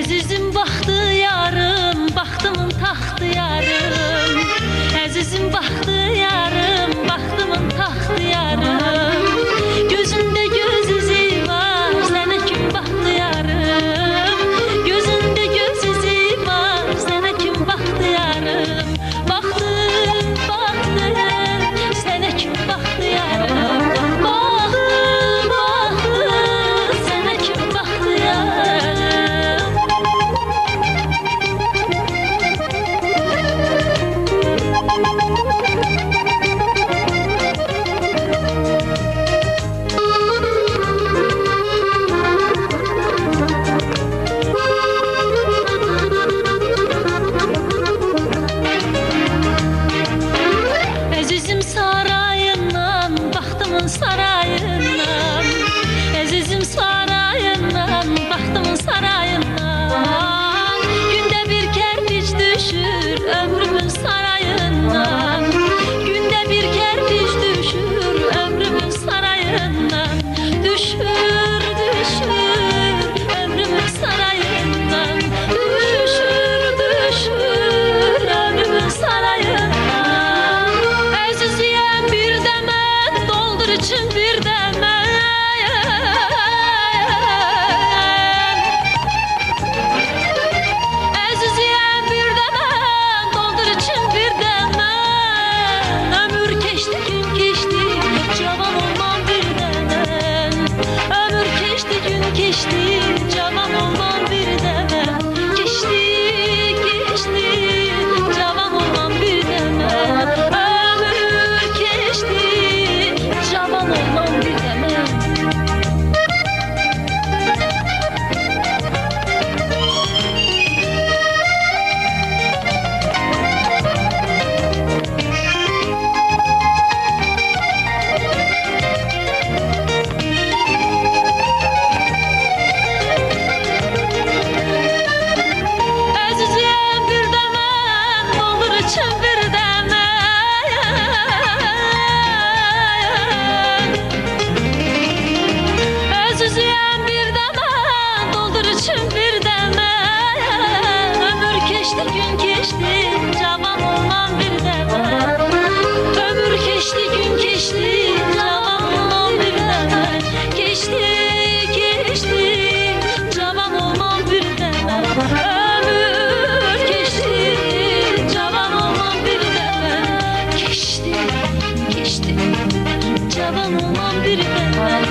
Əzizim baxdı yarım, baxtımın taxtı yarım. Əzizim baxdı yarım, baxtımın taxtı yarım. Gözündə göz izi var, sənə kim baxdı yarım. Gözündə göz izi var, sənə kim baxdı yarım. Baxdı, baxdı, sənə kim baxdı yarım. Baxdı, baxdı, sənə kim baxdı yarım. Əzizim sarayından, baxtımın sarayından. Əzizim sarayından, baxtımın sarayından. Gündə bir kərpic düşür ömrümün sarayından. Gündə bir kərpic düşür ömrümün sarayından. Düşür, düşür ömrümün sarayından. Düşür, düşür ömrümün sarayından. Əziziyəm bir dəmə, doldur için bir dəmə. Əziziyəm bir dəmə, doldur için bir dəmə. Ömür keçdi, gün keçdi, cavan olmam bir dəmə. Ömür keçdi, gün keçdi, cavan olmam bir dəmə. Keçdi, keçdi, cavan olmam bir dəmə. Ömür keçdi, cavan olmam bir dəmə. Əziziyəm bir dəmə, doldur için bir dəmə. Əziziyəm bir dəmə, doldur için bir dəmə. Ömür keçdi, gün keçdi, cavan olmam bir dəmə. Ömür keçdi, gün keçdi, cavan olmam bir dəmə. Keçdi, keçdi, cavan olmam bir dəmə. Ömür keçdi, cavan olmam bir dəmə. Keçdi, keçdi, cavan olmam bir dəmə.